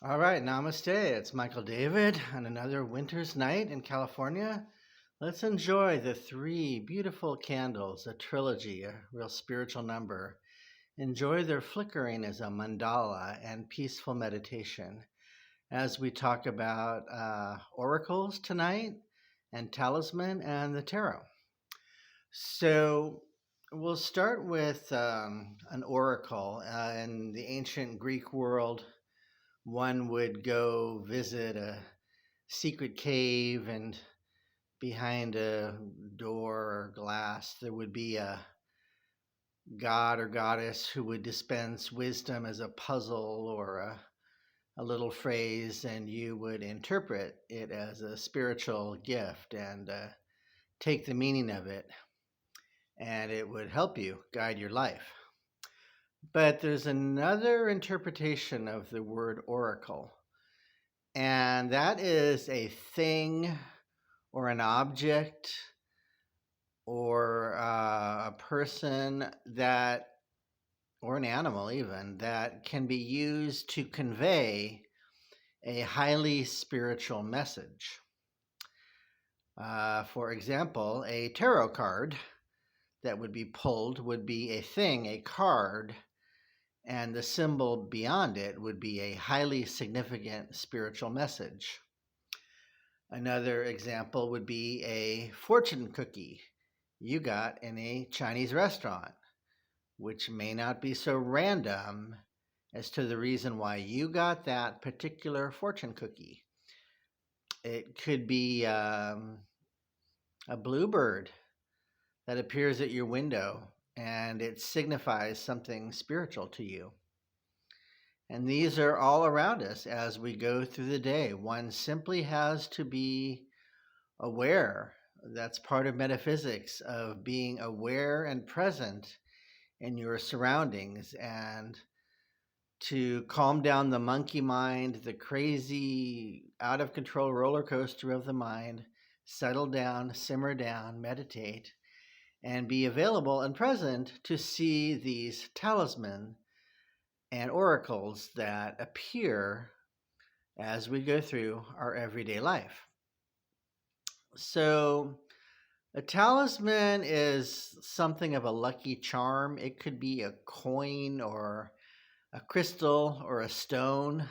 All right, namaste. It's Michael David on another winter's night in California. Let's enjoy the three beautiful candles, a trilogy, a real spiritual number. Enjoy their flickering as a mandala and peaceful meditation as we talk about oracles tonight and talisman and the tarot. So we'll start with an oracle. In the ancient Greek world, one would go visit a secret cave, and behind a door or glass there would be a god or goddess who would dispense wisdom as a puzzle or a little phrase, and you would interpret it as a spiritual gift and take the meaning of it, and it would help you guide your life. But there's another interpretation of the word oracle, and that is a thing or an object or a person that, or an animal even, that can be used to convey a highly spiritual message. For example, a tarot card that would be pulled would be a thing, a card, and the symbol beyond it would be a highly significant spiritual message. Another example would be a fortune cookie you got in a Chinese restaurant, which may not be so random as to the reason why you got that particular fortune cookie. It could be a bluebird that appears at your window and it signifies something spiritual to you. And these are all around us as we go through the day. One simply has to be aware. That's part of metaphysics, of being aware and present in your surroundings, and to calm down the monkey mind, the crazy, out of control roller coaster of the mind, settle down, simmer down, meditate, and be available and present to see these talisman and oracles that appear as we go through our everyday life. So, a talisman is something of a lucky charm. It could be a coin or a crystal or a stone.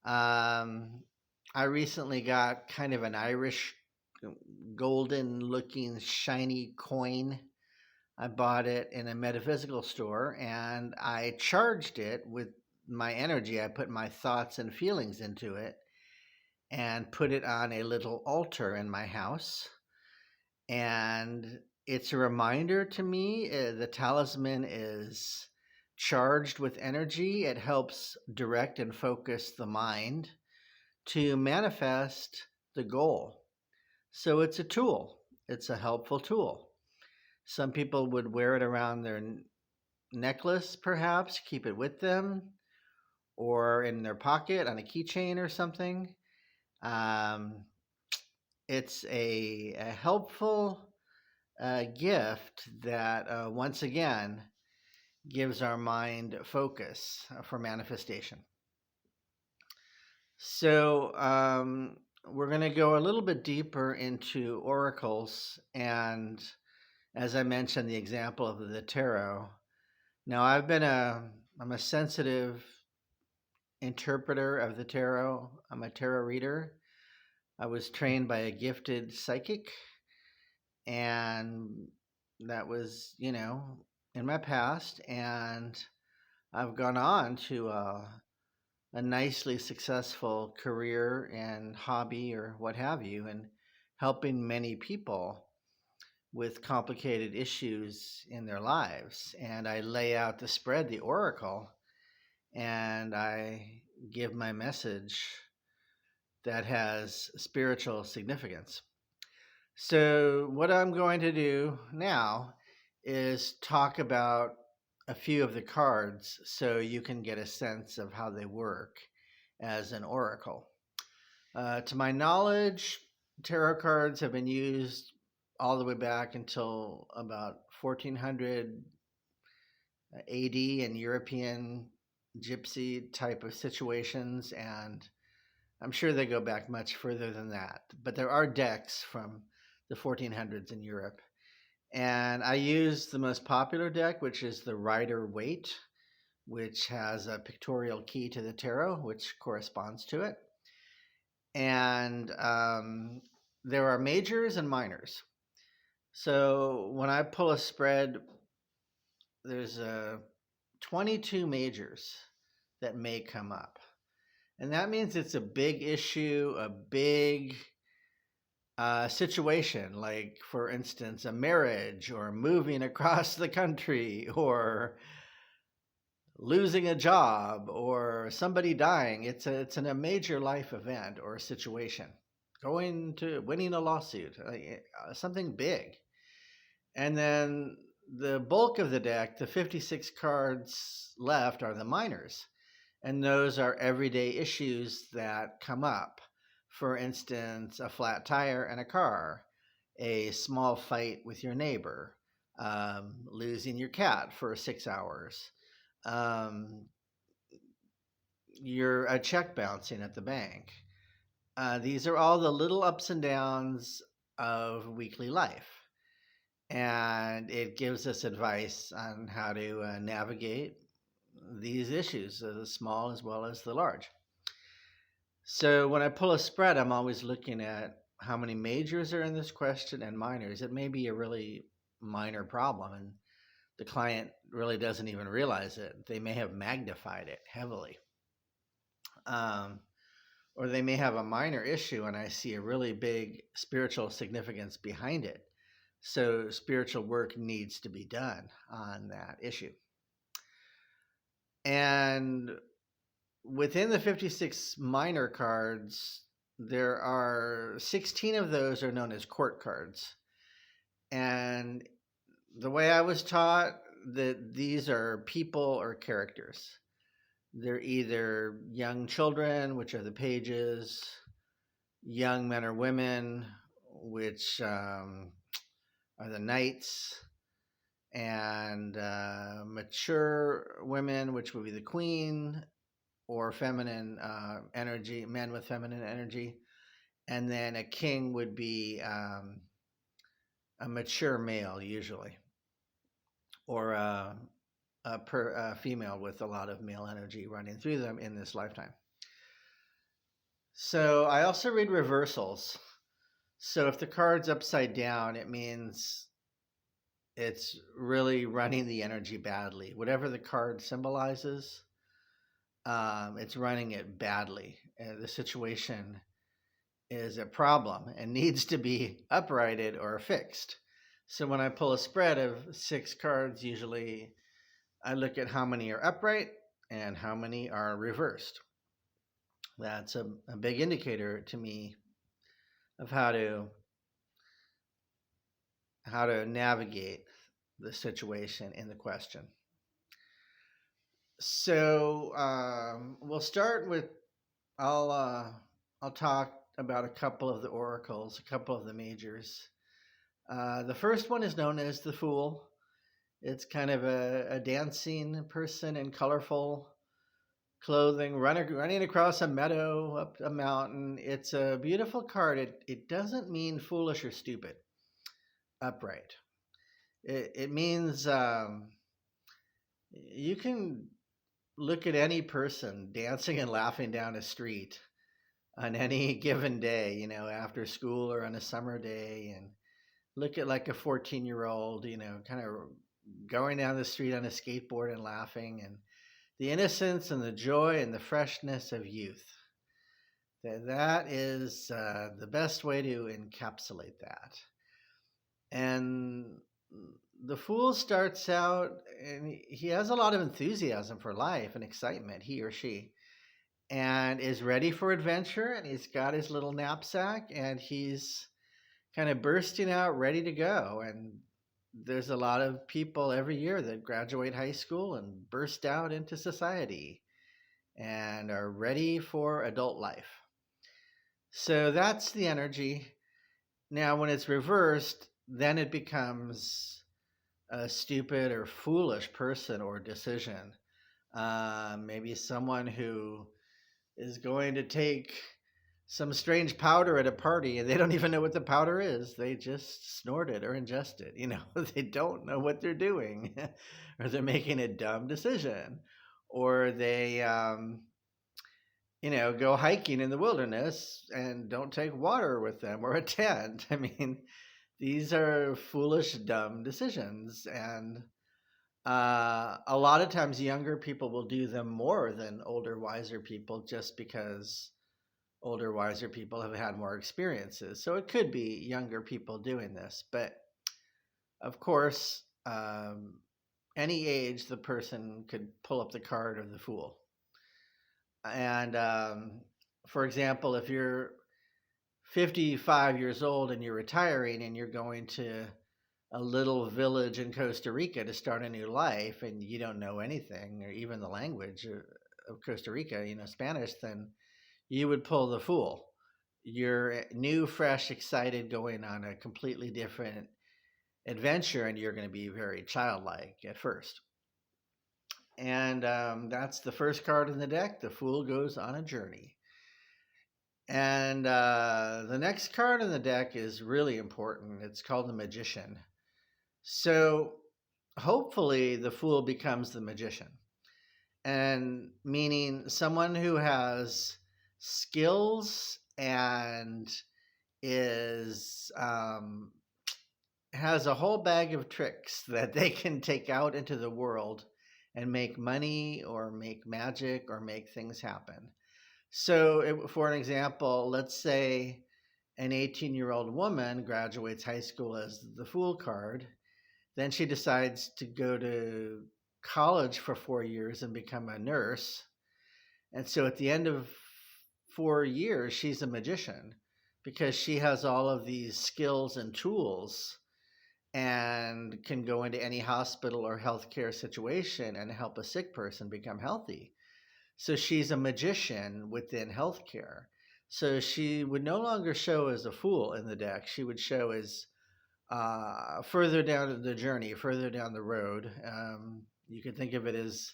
I recently got kind of an Irish golden looking shiny coin. I bought it in a metaphysical store and I charged it with my energy. I put my thoughts and feelings into it and put it on a little altar in my house. And it's a reminder to me, the talisman is charged with energy. It helps direct and focus the mind to manifest the goal. So it's a tool, it's a helpful tool. Some people would wear it around their necklace, perhaps, keep it with them, or in their pocket on a keychain or something. Um, it's a helpful gift that, once again, gives our mind focus for manifestation. So, we're going to go a little bit deeper into oracles, and as I mentioned, the example of the tarot. Now, I'm a sensitive interpreter of the tarot. I'm a tarot reader. I was trained by a gifted psychic, and that was, in my past, and I've gone on to a nicely successful career and hobby or what have you, and helping many people with complicated issues in their lives. And I lay out the spread, the oracle, and I give my message that has spiritual significance. So, what I'm going to do now is talk about a few of the cards so you can get a sense of how they work as an oracle. To my knowledge, tarot cards have been used all the way back until about 1400 AD in European gypsy type of situations, and I'm sure they go back much further than that. But there are decks from the 1400s in Europe. And I use the most popular deck, which is the Rider Waite, which has a pictorial key to the tarot, which corresponds to it. And there are majors and minors. So when I pull a spread, there's 22 majors that may come up. And that means it's a big issue, a big situation, like, for instance, a marriage or moving across the country or losing a job or somebody dying. It's a major life event or a situation. Going to winning a lawsuit, something big. And then the bulk of the deck, the 56 cards left, are the minors. And those are everyday issues that come up. For instance, a flat tire in a car, a small fight with your neighbor, losing your cat for 6 hours, you're a check bouncing at the bank. These are all the little ups and downs of weekly life. And it gives us advice on how to navigate these issues, the small as well as the large. So when I pull a spread, I'm always looking at how many majors are in this question and minors. It may be a really minor problem, and the client really doesn't even realize it. They may have magnified it heavily. Or they may have a minor issue, and I see a really big spiritual significance behind it. So spiritual work needs to be done on that issue. And within the 56 minor cards, there are 16 of those are known as court cards. And the way I was taught, that these are people or characters. They're either young children, which are the pages, young men or women, which are the knights, and mature women, which would be the queen, or feminine energy, men with feminine energy. And then a king would be a mature male, usually, or a female with a lot of male energy running through them in this lifetime. So I also read reversals. So if the card's upside down, it means it's really running the energy badly. Whatever the card symbolizes, it's running it badly. The situation is a problem and needs to be uprighted or fixed. So when I pull a spread of 6 cards, usually I look at how many are upright and how many are reversed. That's a big indicator to me of how to navigate the situation in the question. So we'll start with, I'll talk about a couple of the oracles, a couple of the majors. The first one is known as the Fool. It's kind of a dancing person in colorful clothing, running across a meadow, up a mountain. It's a beautiful card. It doesn't mean foolish or stupid, upright. It means you can look at any person dancing and laughing down a street on any given day, after school or on a summer day, and look at like a 14-year-old, kind of going down the street on a skateboard and laughing, and the innocence and the joy and the freshness of youth. That is the best way to encapsulate that. And the Fool starts out, and he has a lot of enthusiasm for life and excitement, he or she, and is ready for adventure, and he's got his little knapsack, and he's kind of bursting out, ready to go. And there's a lot of people every year that graduate high school and burst out into society and are ready for adult life. So that's the energy. Now, when it's reversed, then it becomes a stupid or foolish person or decision. Maybe someone who is going to take some strange powder at a party and they don't even know what the powder is. They just snort it or ingest it. They don't know what they're doing, or they're making a dumb decision, or they, go hiking in the wilderness and don't take water with them or a tent. I mean, these are foolish, dumb decisions. And a lot of times, younger people will do them more than older, wiser people just because older, wiser people have had more experiences. So it could be younger people doing this. But of course, any age, the person could pull up the card of the fool. And for example, if you're 55 years old and you're retiring and you're going to a little village in Costa Rica to start a new life and you don't know anything or even the language of Costa Rica, Spanish, then you would pull the fool. You're new, fresh, excited, going on a completely different adventure, and you're going to be very childlike at first. And that's the first card in the deck. The fool goes on a journey. And the next card in the deck is really important. It's called the Magician. So hopefully the fool becomes the magician, and meaning someone who has skills and is has a whole bag of tricks that they can take out into the world and make money or make magic or make things happen. So, for an example, let's say an 18-year-old woman graduates high school as the Fool card. Then she decides to go to college for 4 years and become a nurse. And so at the end of 4 years, she's a magician because she has all of these skills and tools and can go into any hospital or healthcare situation and help a sick person become healthy. So she's a magician within healthcare. So she would no longer show as a fool in the deck. She would show as further down the journey, further down the road. You can think of it as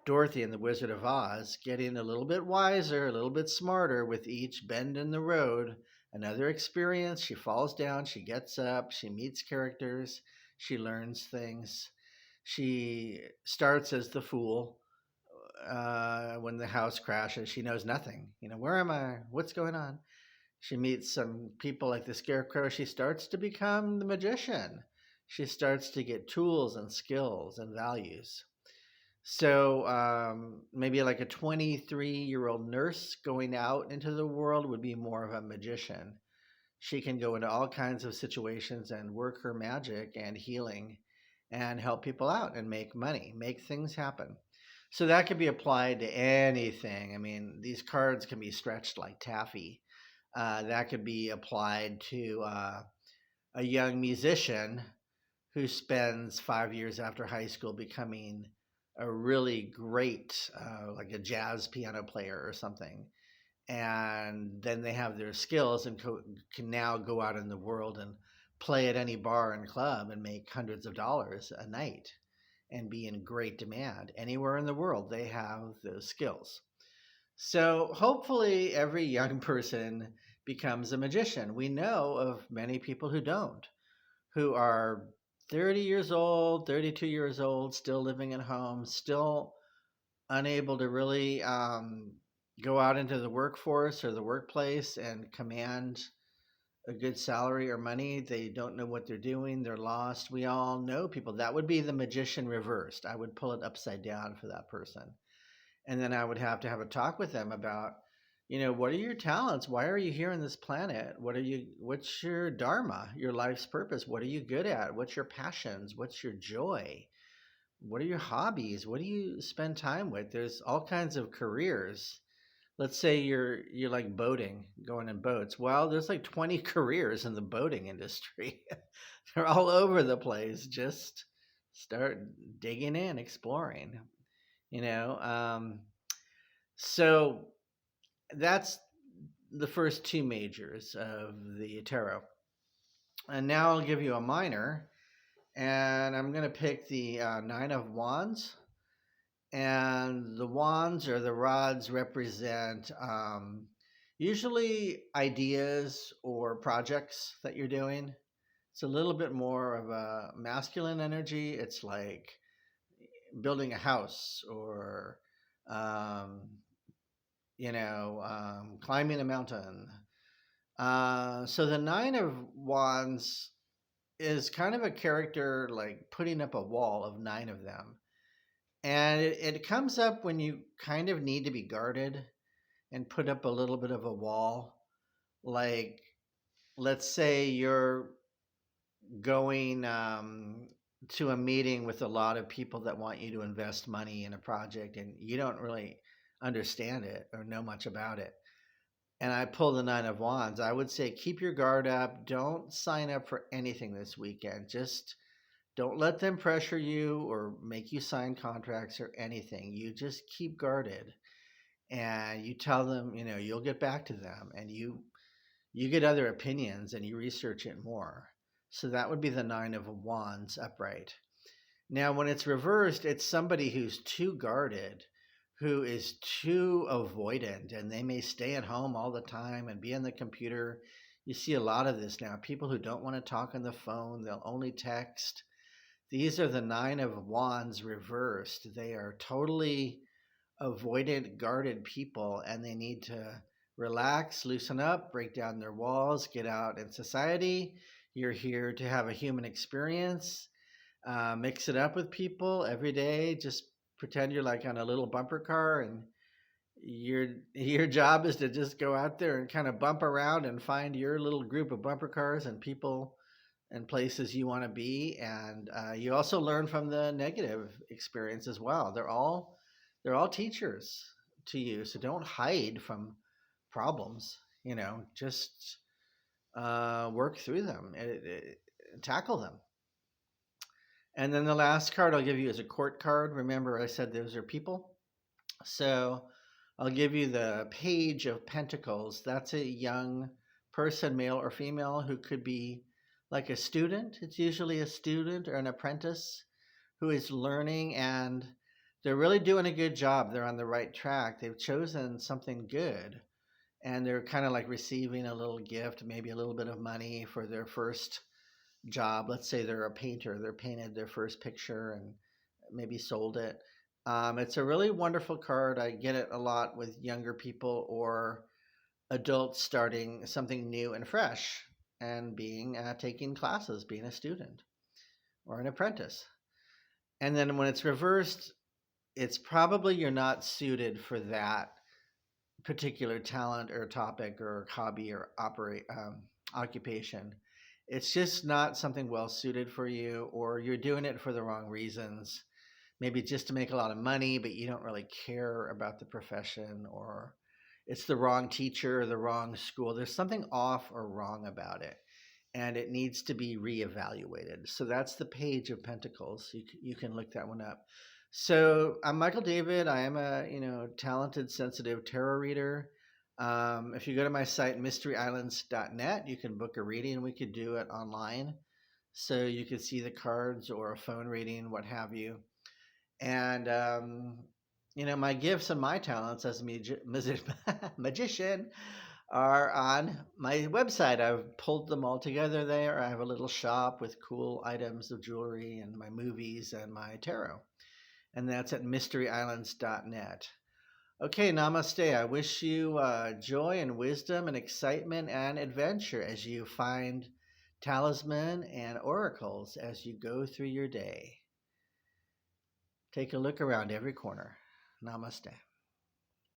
Dorothy in The Wizard of Oz, getting a little bit wiser, a little bit smarter with each bend in the road. Another experience, she falls down, she gets up, she meets characters, she learns things. She starts as the fool. When the house crashes, she knows nothing. Where am I? What's going on? She meets some people like the Scarecrow. She starts to become the magician. She starts to get tools and skills and values. So maybe like a 23-year-old nurse going out into the world would be more of a magician. She can go into all kinds of situations and work her magic and healing and help people out and make money, make things happen. So that can be applied to anything. I mean, these cards can be stretched like taffy. That could be applied to a young musician who spends 5 years after high school becoming a really great, like a jazz piano player or something. And then they have their skills and can now go out in the world and play at any bar and club and make hundreds of dollars a night and be in great demand. Anywhere in the world, they have those skills. So hopefully every young person becomes a magician. We know of many people who don't, who are 30 years old, 32 years old, still living at home, still unable to really go out into the workforce or the workplace and command a good salary or money. They don't know what they're doing. They're lost. We all know people. That would be the magician reversed. I would pull it upside down for that person. And then I would have to have a talk with them about, what are your talents? Why are you here on this planet? What's your dharma, your life's purpose? What are you good at? What's your passions? What's your joy? What are your hobbies? What do you spend time with? There's all kinds of careers. Let's say you're like boating, going in boats. Well, there's like 20 careers in the boating industry. They're all over the place. Just start digging in, exploring, you know. So that's the first two majors of the tarot. And now I'll give you a minor, and I'm going to pick the Nine of Wands. And the wands or the rods represent usually ideas or projects that you're doing. It's a little bit more of a masculine energy. It's like building a house or, um, climbing a mountain. So the Nine of Wands is kind of a character like putting up a wall of nine of them. And it comes up when you kind of need to be guarded and put up a little bit of a wall. Like, let's say you're going to a meeting with a lot of people that want you to invest money in a project and you don't really understand it or know much about it. And I pull the Nine of Wands. I would say keep your guard up. Don't sign up for anything this weekend. Just don't let them pressure you or make you sign contracts or anything. You just keep guarded and you tell them, you'll get back to them and you get other opinions and you research it more. So that would be the Nine of Wands upright. Now, when it's reversed, it's somebody who's too guarded, who is too avoidant, and they may stay at home all the time and be on the computer. You see a lot of this now. People who don't want to talk on the phone, they'll only text. These are the Nine of Wands reversed. They are totally avoidant, guarded people, and they need to relax, loosen up, break down their walls, get out in society. You're here to have a human experience. Mix it up with people every day. Just pretend you're like on a little bumper car, and your job is to just go out there and kind of bump around and find your little group of bumper cars and people and places you want to be. And you also learn from the negative experience as well. They're all teachers to you, so don't hide from problems. Just work through them, tackle them. And then the last card I'll give you is a court card. Remember, I said those are people. So I'll give you the Page of Pentacles. That's a young person, male or female, who could be like a student. It's usually a student or an apprentice who is learning, and they're really doing a good job. They're on the right track. They've chosen something good, and they're kind of like receiving a little gift, maybe a little bit of money for their first job. Let's say they're a painter, they're painted their first picture and maybe sold it. It's a really wonderful card. I get it a lot with younger people or adults starting something new and fresh and being taking classes, being a student or an apprentice. And then when it's reversed, it's probably you're not suited for that particular talent or topic or hobby or occupation. It's just not something well suited for you, or you're doing it for the wrong reasons. Maybe just to make a lot of money, but you don't really care about the profession, or it's the wrong teacher or the wrong school. There's something off or wrong about it, and it needs to be reevaluated. So that's the Page of Pentacles. You can look that one up. So I'm Michael David. I am a talented, sensitive tarot reader. If you go to my site mysteryislands.net, you can book a reading. We could do it online, so you could see the cards or a phone reading, what have you. And my gifts and my talents as a magician are on my website. I've pulled them all together there. I have a little shop with cool items of jewelry and my movies and my tarot. And that's at mysteryislands.net. Okay, namaste. I wish you joy and wisdom and excitement and adventure as you find talisman and oracles as you go through your day. Take a look around every corner. Namaste.